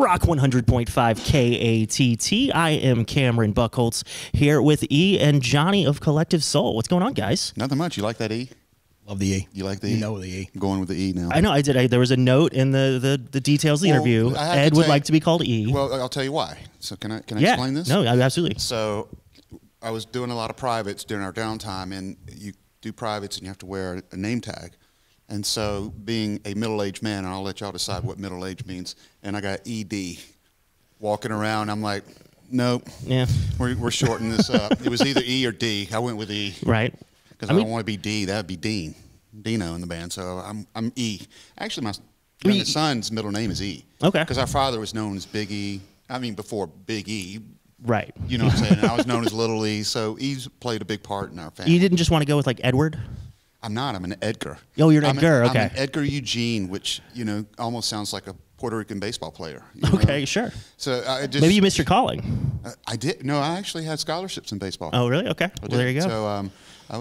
Rock 100.5 KATT. I am Cameron Buchholtz here with E and Johnny of Collective Soul. What's going on, guys? Nothing much. You like that E? Love the E. You like the E? You know the E. I'm going with the E now. I know I did. There was a note in the details of the interview. Ed would like to be called E. Well, I'll tell you why. So can I explain this? No, absolutely. So I was doing a lot of privates during our downtime, and you do privates and you have to wear a name tag. And so being a middle-aged man, and I'll let y'all decide what middle-aged means, and I got ED walking around. I'm like, nope. Yeah. We're shortening this up. It was either E or D. I went with E. Right. Because I don't want to be D. That would be Dino in the band. So I'm E. Actually, my youngest son's middle name is E. Okay. Because our father was known as Big E. I mean, before Big E. Right. You know what I'm saying? And I was known as Little E. So E's played a big part in our family. You didn't just want to go with like Edward? I'm not. I'm an Edgar. Oh, you're an Edgar. Okay. I'm an Edgar Eugene, which, you know, almost sounds like a Puerto Rican baseball player. Okay, sure. So I just... Maybe you missed your calling. I did. No, I actually had scholarships in baseball. Oh, really? Okay. Well, there you go. So I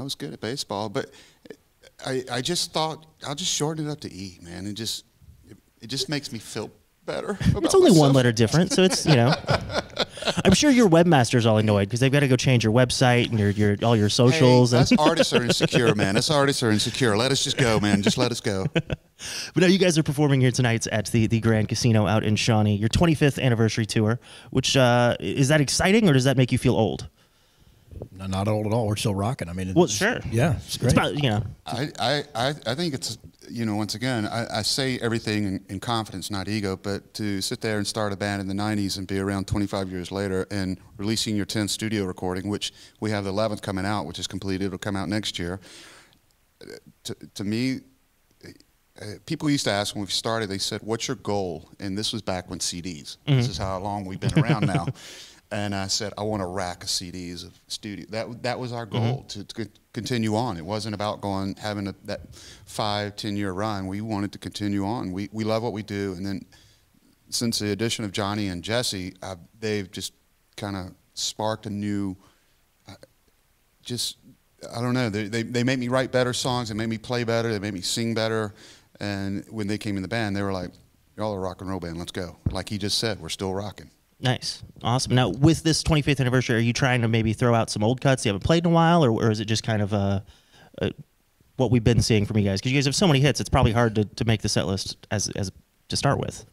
was good at baseball, but I just thought I'll just shorten it up to E, man. It just makes me feel better. It's only one letter different, so it's, you know. I'm sure your webmaster's all annoyed because they've got to go change your website and your all your socials. Hey, us artists are insecure, man. Us artists are insecure. Let us just go, man. Just let us go. But now you guys are performing here tonight at the Grand Casino out in Shawnee, your 25th anniversary tour, which is that exciting or does that make you feel old? No, not old at all. We're still rocking. I mean, well, sure. Yeah, it's great. It's about, you know. I think it's, you know, once again, I say everything in confidence, not ego, but to sit there and start a band in the 90s and be around 25 years later and releasing your 10th studio recording, which we have the 11th coming out, which is completed. It'll come out next year. To me, people used to ask when we started, they said, what's your goal? And this was back when CDs. Mm-hmm. This is how long we've been around now. And I said, I want a rack of CDs of studio. That was our goal, to continue on. It wasn't about having that 5-10 year run. We wanted to continue on. We love what we do. And then since the addition of Johnny and Jesse, they've just kind of sparked a new, I don't know, they made me write better songs. They made me play better. They made me sing better. And when they came in the band, they were like, y'all are a rock and roll band. Let's go. Like he just said, we're still rocking. Nice. Awesome. Now, with this 25th anniversary, are you trying to maybe throw out some old cuts you haven't played in a while, or is it just kind of what we've been seeing from you guys? Because you guys have so many hits, it's probably hard to make the set list as to start with.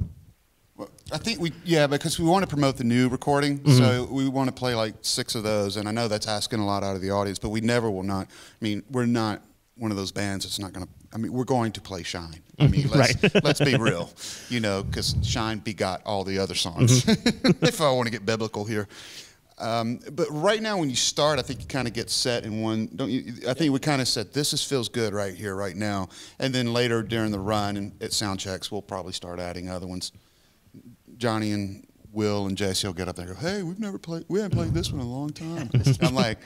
Well, I think because we want to promote the new recording, so we want to play like 6 of those, and I know that's asking a lot out of the audience, but we never will not. I mean, we're not one of those bands that's not going to, I mean, we're going to play Shine. I mean, let's be real, you know, because Shine begot all the other songs, if I want to get biblical here. But right now when you start, I think you kind of get set in one, don't you? I think we kind of said, this feels good right here, right now. And then later during the run and at sound checks, we'll probably start adding other ones. Johnny and Will and Jesse will get up there and go, hey, we haven't played this one in a long time. I'm like,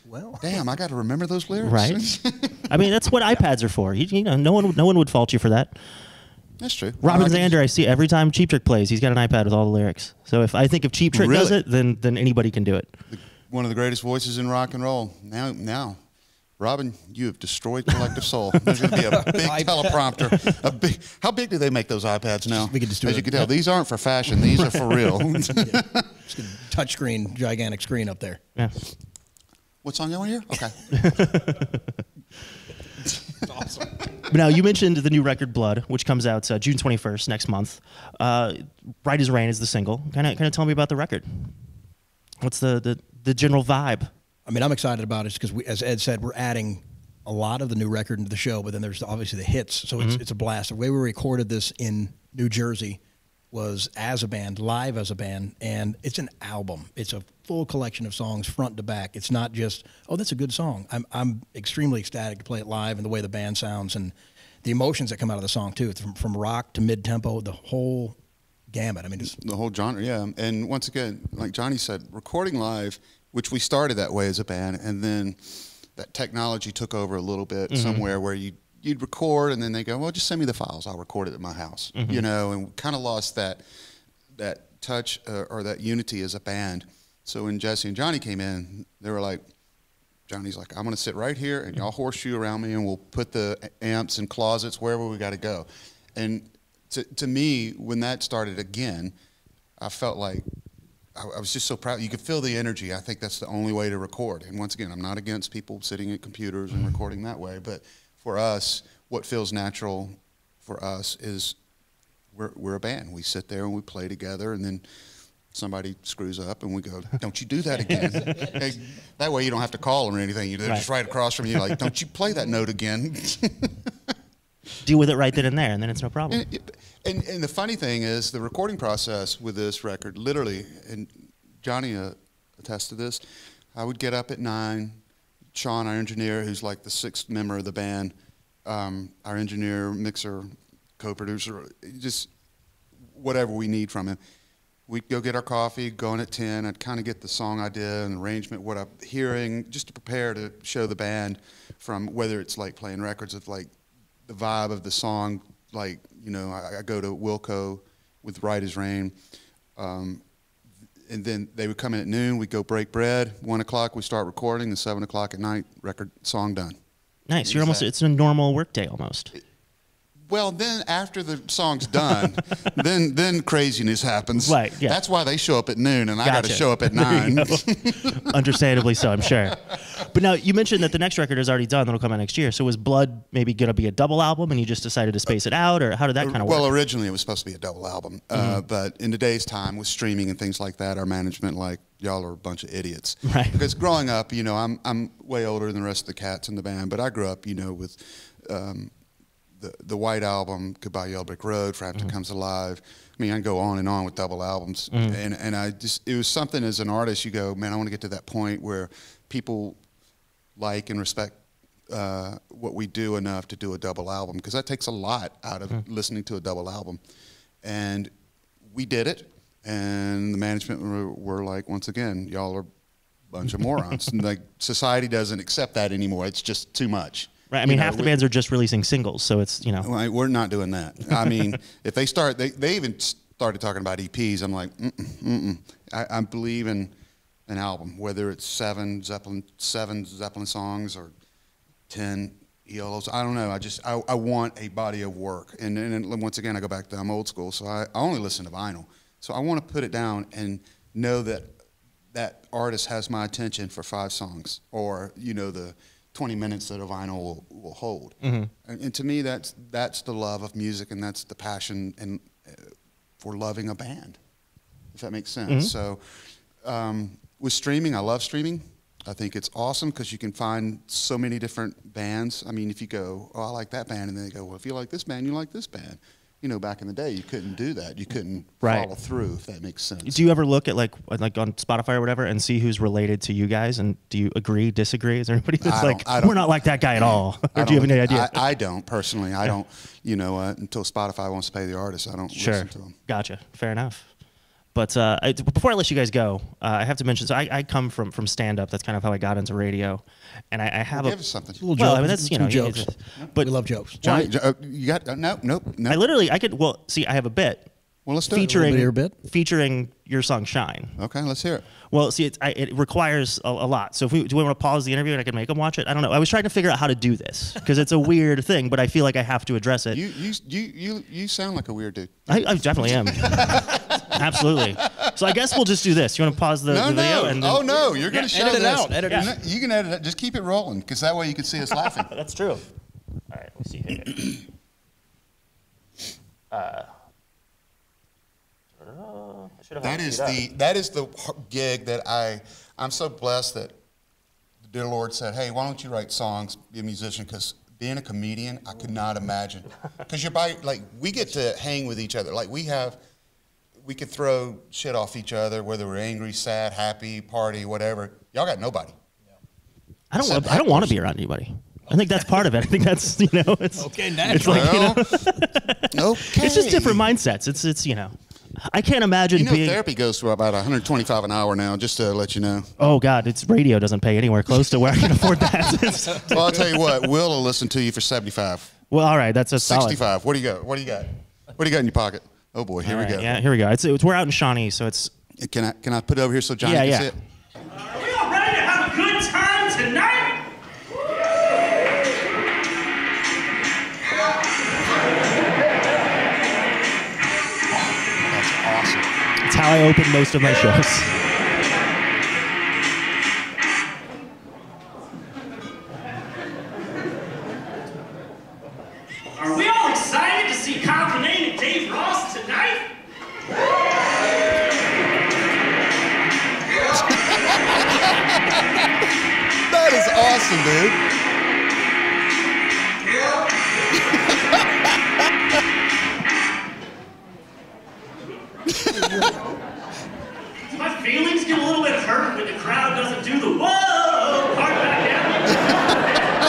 well, damn, I got to remember those lyrics. Right. I mean, that's what iPads are for. You know, no one would fault you for that. That's true. Robin Zander, I see every time Cheap Trick plays, he's got an iPad with all the lyrics. So if Cheap Trick does it, then anybody can do it. One of the greatest voices in rock and roll. Now, Robin, you have destroyed Collective Soul. There's going to be a big teleprompter. How big do they make those iPads now? We can just do As you can tell, these aren't for fashion. These are for real. Touch screen, gigantic screen up there. Yeah. What song you want to hear? Okay. Awesome. Now, you mentioned the new record, Blood, which comes out June 21st, next month. Right as Rain is the single. Kind of tell me about the record. What's the general vibe? I mean, I'm excited about it because, as Ed said, we're adding a lot of the new record into the show, but then there's obviously the hits, so it's a blast. The way we recorded this in New Jersey was as a band, live as a band, and it's an album. It's a full collection of songs front to back. It's not just, oh, that's a good song. I'm extremely ecstatic to play it live and the way the band sounds and the emotions that come out of the song too. It's from rock to mid-tempo, the whole gamut. I mean, it's the whole genre, yeah. And once again, like Johnny said, recording live, which we started that way as a band, and then that technology took over a little bit somewhere where you'd record and then they go, well, just send me the files. I'll record it at my house, you know, and kind of lost that touch or that unity as a band. So when Jesse and Johnny came in, they were like, Johnny's like, I'm going to sit right here and y'all horseshoe around me and we'll put the amps in closets wherever we got to go. And to me, when that started again, I felt like I was just so proud. You could feel the energy. I think that's the only way to record. And once again, I'm not against people sitting at computers and recording that way. But for us, what feels natural for us is we're a band. We sit there and we play together, and then somebody screws up and we go, don't you do that again. Hey, that way you don't have to call them or anything. They're just right across from you, like, don't you play that note again. Deal with it right then and there, and then it's no problem. And the funny thing is, the recording process with this record, literally, and Johnny attests to this, I would get up at 9, Sean, our engineer, who's like the 6th member of the band, our engineer, mixer, co-producer, just whatever we need from him. We'd go get our coffee, go in at 10. I'd kind of get the song idea and arrangement, what I'm hearing, just to prepare to show the band from whether it's like playing records of like the vibe of the song. Like, you know, I go to Wilco with Right as Rain. And then they would come in at noon. We'd go break bread. 1 o'clock, we start recording. And 7 o'clock at night, record, song done. Nice. You're almost, it's a normal work day almost. Well, then after the song's done, then craziness happens. Right, yeah. That's why they show up at noon, and I got to show up at 9. Understandably so, I'm sure. But now, you mentioned that the next record is already done. That'll come out next year. So was Blood maybe going to be a double album, and you just decided to space it out, or how did that kind of work? Well, originally it was supposed to be a double album. But in today's time, with streaming and things like that, our management, like, y'all are a bunch of idiots. Right. Because growing up, you know, I'm way older than the rest of the cats in the band, but I grew up, you know, with the White Album, Goodbye Yellow Brick Road, Frampton Comes Alive. I mean, I can go on and on with double albums. And I just, it was something as an artist, you go, man, I want to get to that point where people like and respect what we do enough to do a double album, because that takes a lot out of listening to a double album. And we did it, and the management were like, once again, y'all are a bunch of morons. And like, society doesn't accept that anymore. It's just too much. Right. I mean, half the bands are just releasing singles, so it's, you know. We're not doing that. I mean, if they start, they even started talking about EPs. I'm like, I believe in an album, whether it's 7 Zeppelin songs or 10 ELOs. I don't know. I want a body of work. And once again, I go back to I'm old school, so I only listen to vinyl. So I want to put it down and know that that artist has my attention for 5 songs, or, you know, the 20 minutes that a vinyl will hold. And to me, that's the love of music, and that's the passion and for loving a band, if that makes sense. So with streaming, I love streaming. I think it's awesome because you can find so many different bands. I mean, if you go, oh, I like that band, and then they go, well, if you like this band, you like this band. You know, back in the day, you couldn't do that. You couldn't follow through, if that makes sense. Do you ever look at like on Spotify or whatever and see who's related to you guys? And do you agree, disagree? Is there anybody that's like, we're not like that guy at all? Or do you have any idea? I don't, personally. I don't, you know, until Spotify wants to pay the artist, I don't listen to them. Gotcha. Fair enough. But before I let you guys go, I have to mention, so I come from stand-up. That's kind of how I got into radio. And I have give us something. Little well, jokes. I mean, that's, you know, jokes. But we love jokes. Johnny, you got, nope. I literally, I could, well, see, I have a bit. Well, let's do it. Featuring your song Shine. Okay, let's hear it. Well, see, it requires a lot. So do we want to pause the interview and I can make them watch it? I don't know. I was trying to figure out how to do this because it's a weird thing, but I feel like I have to address it. You sound like a weird dude. I definitely am. Absolutely. So I guess we'll just do this. You want to pause the video? And then, no, you're going to show edit this. it out. Edit it out. You can edit it. Just keep it rolling, because that way you can see us laughing. That's true. All right, let's see here. That is the gig that I'm so blessed that the dear Lord said, hey, why don't you write songs, be a musician, because being a comedian, I could not imagine. Because we get to hang with each other. Like we could throw shit off each other, whether we're angry, sad, happy, party, whatever. Y'all got nobody. I don't want to be around anybody. I think that's part of it. I think that's, you know, it's okay. It's like, you know, okay. It's just different mindsets. It's you know, I can't imagine being. Therapy goes for about $125 an hour now, just to let you know. Oh God, it's radio doesn't pay anywhere close to where I can afford that. Well, I'll tell you what, Will will listen to you for $75. Well, all right, that's a 65. solid. What do you got? What do you got? What do you got in your pocket? Oh boy, here we go. Yeah, here we go. It's we're out in Shawnee, so it's. Can I put it over here so Johnny can see it? Are we all ready to have a good time tonight? how I open most of my shows. Are we all excited to see Company and Dave Ross tonight? That is awesome, dude. My feelings get a little bit hurt when the crowd doesn't do the whoa part back down.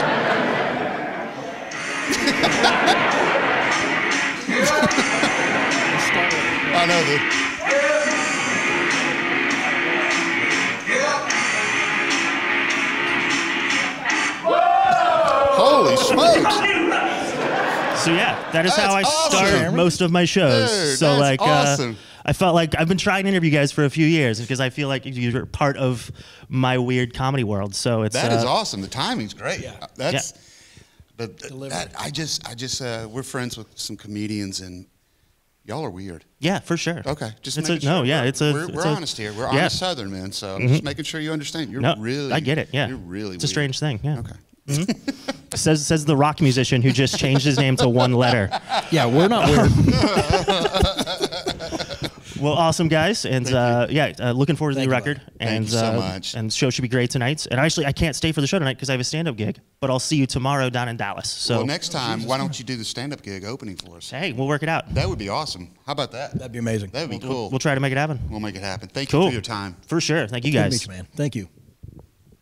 I know, dude. Holy smokes! So yeah, that is how I That's start awesome. most of my shows. Dude, so that's like, awesome. I felt like I've been trying to interview you guys for a few years because I feel like you're part of my weird comedy world. So it's That is awesome. The timing's great. Yeah. That's. Yeah. But I just, we're friends with some comedians, and y'all are weird. Yeah, for sure. Okay, just it's making sure. We're a- honest here. We're yeah. honest Southern men, so just making sure you understand. You're No, really. I get it. Yeah, You're really. It's a weird. strange thing. Yeah. Okay. Says the rock musician who just changed his name to one letter. Yeah, we're not weird. Well, awesome guys, and looking forward to the new Thank you, record. Thank and you so much. And the show should be great tonight. And actually, I can't stay for the show tonight because I have a stand-up gig. But I'll see you tomorrow down in Dallas. So Well, next time, why don't you do the stand-up gig opening for us? hey, we'll work it out. That would be awesome. How about that? That'd be amazing. That would be cool. We'll try to make it happen. We'll make it happen. Thank you Cool. for your time. For sure. Thank you Good to guys. meet you, man. Thank you.